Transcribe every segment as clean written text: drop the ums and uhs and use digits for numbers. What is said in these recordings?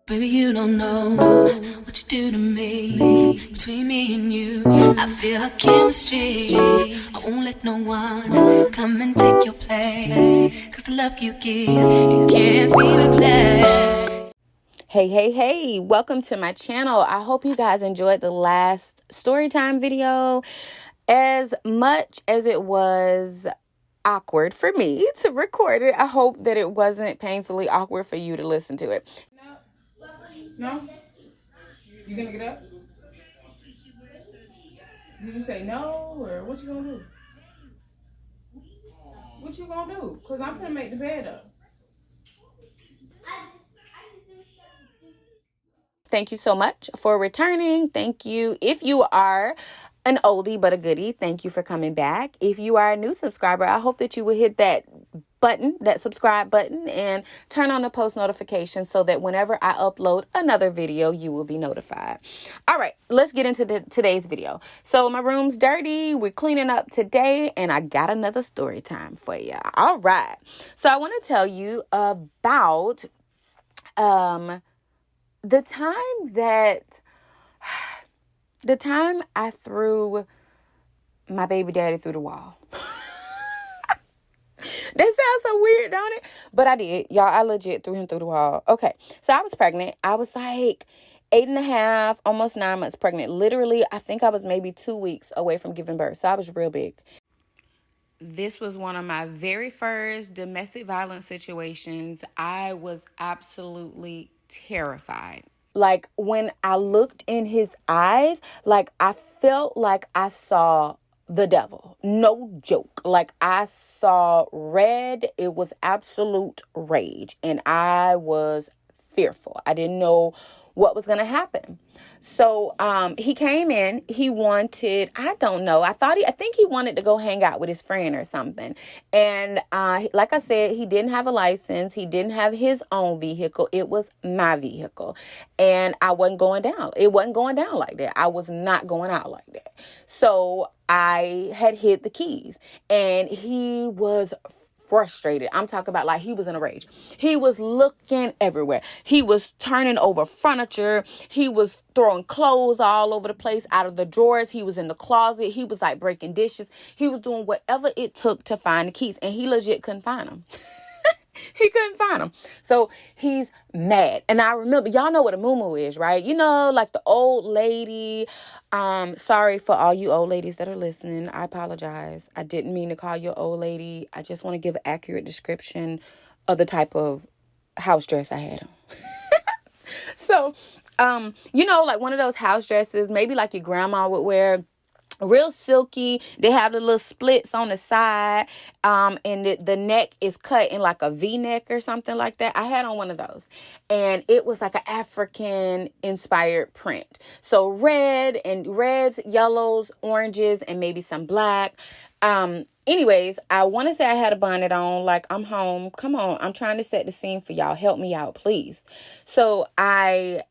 Baby, you don't know what you do to me. Between me and you, I feel a chemistry. I won't let no one come and take your place. Cause the love you give, it can't be replaced. Hey, welcome to my channel. I hope you guys enjoyed the last story time video. As much as it was awkward for me to record it, I hope that it wasn't painfully awkward for you to listen to it. No? You gonna get up? Did you say no, or what you gonna do? What you gonna do? Cause I'm gonna make the bed up. Thank you so much for returning. Thank you. If you are an oldie but a goodie, thank you for coming back. If you are a new subscriber, I hope that you will hit that button, that subscribe button, and turn on the post notifications so that whenever I upload another video, you will be notified. All right, let's get into today's video. So my room's dirty. We're cleaning up today, and I got another story time for you. All right. So I want to tell you about the time I threw my baby daddy through the wall. That sounds so weird, don't it? But I did. Y'all, I legit threw him through the wall. Okay. So I was pregnant. I was like 8.5, almost 9 months pregnant. Literally, I think I was maybe 2 weeks away from giving birth. So I was real big. This was one of my very first domestic violence situations. I was absolutely terrified. Like, when I looked in his eyes, like, I felt like I saw the devil. No joke. Like, I saw red. It was absolute rage. And I was fearful. I didn't know what was going to happen. So he came in. He wanted, I don't know. I think he wanted to go hang out with his friend or something. And like I said, he didn't have a license. He didn't have his own vehicle. It was my vehicle. And I wasn't going down. It wasn't going down like that. I was not going out like that. So I had hid the keys, and he was frustrated. I'm talking about like he was in a rage. He was looking everywhere. He was turning over furniture. He was throwing clothes all over the place, out of the drawers. He was in the closet. He was like breaking dishes. He was doing whatever it took to find the keys, and he legit couldn't find them. He couldn't find them. So he's mad. And I remember, y'all know what a moo-moo is, right? You know, like the old lady. Sorry for all you old ladies that are listening. I apologize. I didn't mean to call you an old lady. I just want to give an accurate description of the type of house dress I had on. So, you know, like one of those house dresses, maybe like your grandma would wear. Real silky. They have the little splits on the side, and the neck is cut in like a V-neck or something like that. I had on one of those, and it was like an African inspired print. So reds, yellows, oranges, and maybe some black. Anyways, I want to say I had a bonnet on, like I'm home. Come on, I'm trying to set the scene for y'all. Help me out, please. So I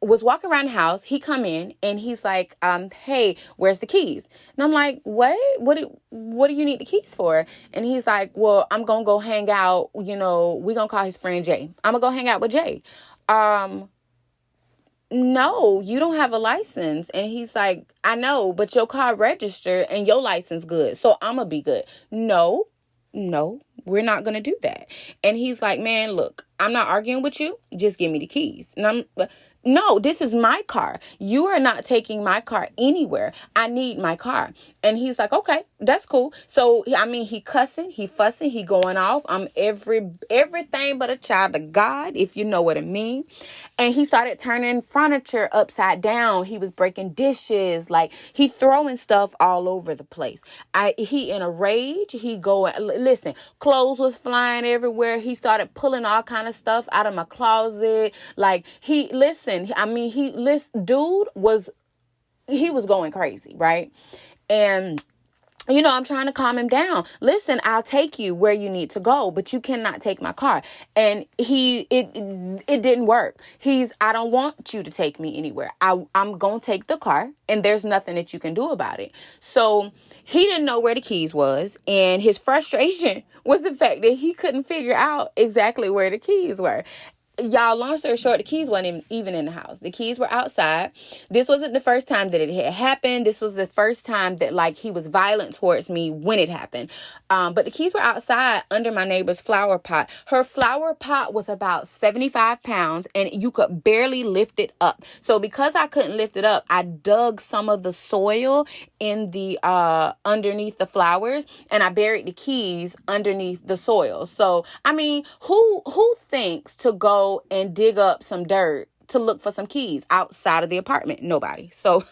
was walking around the house. He come in and he's like, hey, where's the keys? And I'm like, what do you need the keys for? And he's like, well, I'm going to go hang out. You know, we're going to call his friend Jay. I'm going to go hang out with Jay. No, you don't have a license. And he's like, I know, but your car registered and your license good. So I'm going to be good. No, we're not going to do that. And he's like, man, look, I'm not arguing with you. Just give me the keys. And no, this is my car. You are not taking my car anywhere. I need my car. And he's like, okay, that's cool. So, I mean, he cussing, he fussing, he going off. I'm everything but a child of God, if you know what I mean. And he started turning furniture upside down. He was breaking dishes. Like, he throwing stuff all over the place. He in a rage. He going, listen, clothes was flying everywhere. He started pulling all kind of stuff out of my closet. Like, dude was going crazy, right? And you know, I'm trying to calm him down. Listen, I'll take you where you need to go, but you cannot take my car. And it didn't work. I don't want you to take me anywhere. I'm going to take the car, and there's nothing that you can do about it. So he didn't know where the keys was. And his frustration was the fact that he couldn't figure out exactly where the keys were. y'all, long story short, the keys weren't even in the house. The keys were outside. This wasn't the first time that it had happened. This was the first time that, like, he was violent towards me when it happened. But the keys were outside under my neighbor's flower pot. Her flower pot was about 75 pounds and you could barely lift it up. So because I couldn't lift it up, I dug some of the soil in the underneath the flowers, and I buried the keys underneath the soil. So, I mean, who thinks to go and dig up some dirt to look for some keys outside of the apartment? Nobody. So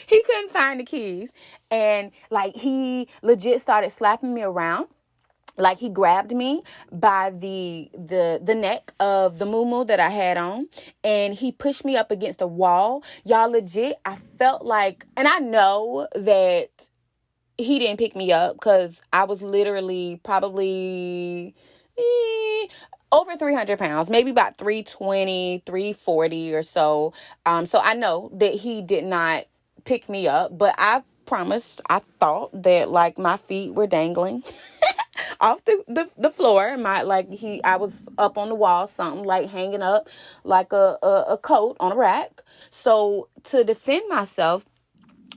he couldn't find the keys, and like he legit started slapping me around. Like he grabbed me by the neck of the muumuu that I had on, and he pushed me up against the wall. Y'all, legit, I felt like, and I know that he didn't pick me up because I was literally probably over 300 pounds, maybe about 320, 340 or so. So I know that he did not pick me up, but I promise I thought that like my feet were dangling off the floor. I was up on the wall, something like hanging up like a coat on a rack. So to defend myself,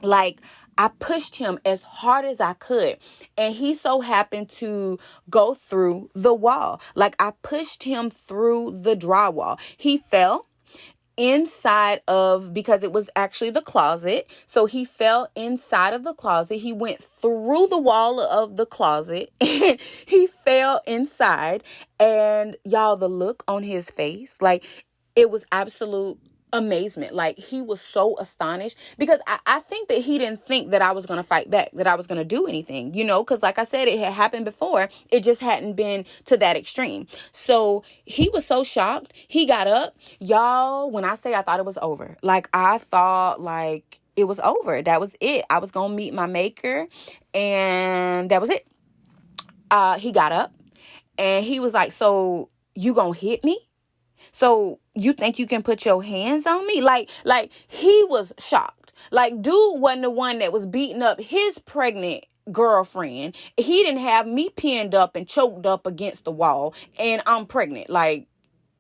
like, I pushed him as hard as I could, and he so happened to go through the wall. Like, I pushed him through the drywall. He fell inside of, because it was actually the closet. So he fell inside of the closet. He went through the wall of the closet and he fell inside. And y'all, the look on his face, like, it was absolute amazement. Like, he was so astonished because I think that he didn't think that I was going to fight back, that I was going to do anything, because like I said, it had happened before. It just hadn't been to that extreme. So he was so shocked. He got up. Y'all, when I say I thought it was over, like, I thought like it was over. That was it. I was going to meet my maker, and that was it. He got up and he was like, "So you gonna hit me? So you think you can put your hands on me?" Like he was shocked. Like, dude wasn't the one that was beating up his pregnant girlfriend. He didn't have me pinned up and choked up against the wall, and I'm pregnant. Like,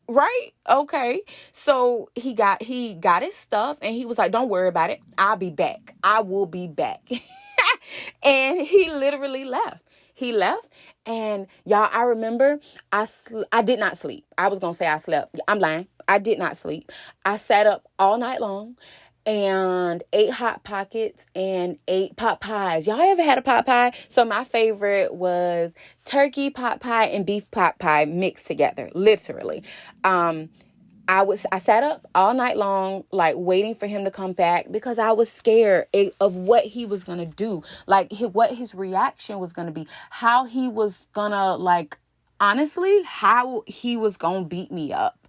right? Okay. So he got his stuff, and he was like, "Don't worry about it. I'll be back. I will be back." And he literally left. He left. And y'all, I remember I did not sleep. I was going to say I slept. I'm lying. I did not sleep. I sat up all night long and ate Hot Pockets and ate pot pies. Y'all ever had a pot pie? So my favorite was turkey pot pie and beef pot pie mixed together, literally. I sat up all night long, like, waiting for him to come back because I was scared of what he was going to do. Like, what his reaction was going to be, how he was going to, like, honestly, how he was going to beat me up.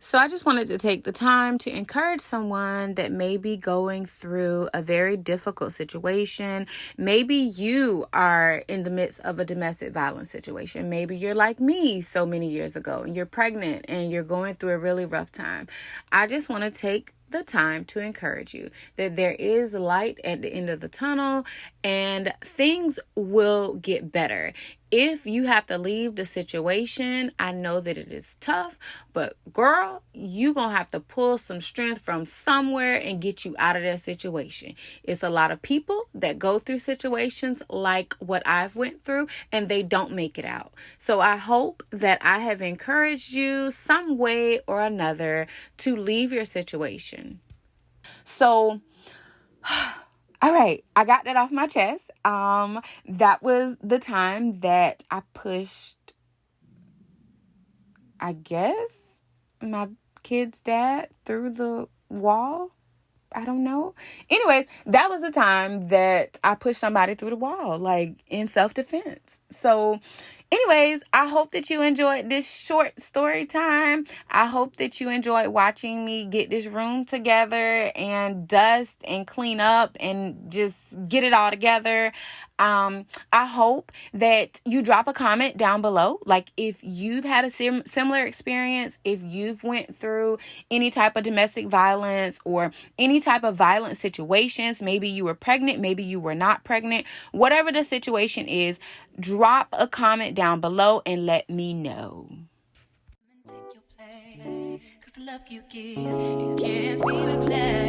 So I just wanted to take the time to encourage someone that may be going through a very difficult situation. Maybe you are in the midst of a domestic violence situation. Maybe you're like me so many years ago and you're pregnant and you're going through a really rough time. I just want to take the time to encourage you that there is light at the end of the tunnel and things will get better. If you have to leave the situation, I know that it is tough, but girl, you gonna have to pull some strength from somewhere and get you out of that situation. It's a lot of people that go through situations like what I've went through and they don't make it out. So I hope that I have encouraged you some way or another to leave your situation. So all right, I got that off my chest. That was the time that I pushed, I guess, my kid's dad through the wall. I don't know. Anyways, that was the time that I pushed somebody through the wall, like, in self-defense. So anyways, I hope that you enjoyed this short story time. I hope that you enjoyed watching me get this room together and dust and clean up and just get it all together. I hope that you drop a comment down below. Like, if you've had a similar experience, if you've went through any type of domestic violence or any type of violent situations, maybe you were pregnant, maybe you were not pregnant, whatever the situation is, drop a comment down below and let me know. the love you give, it can't be replaced.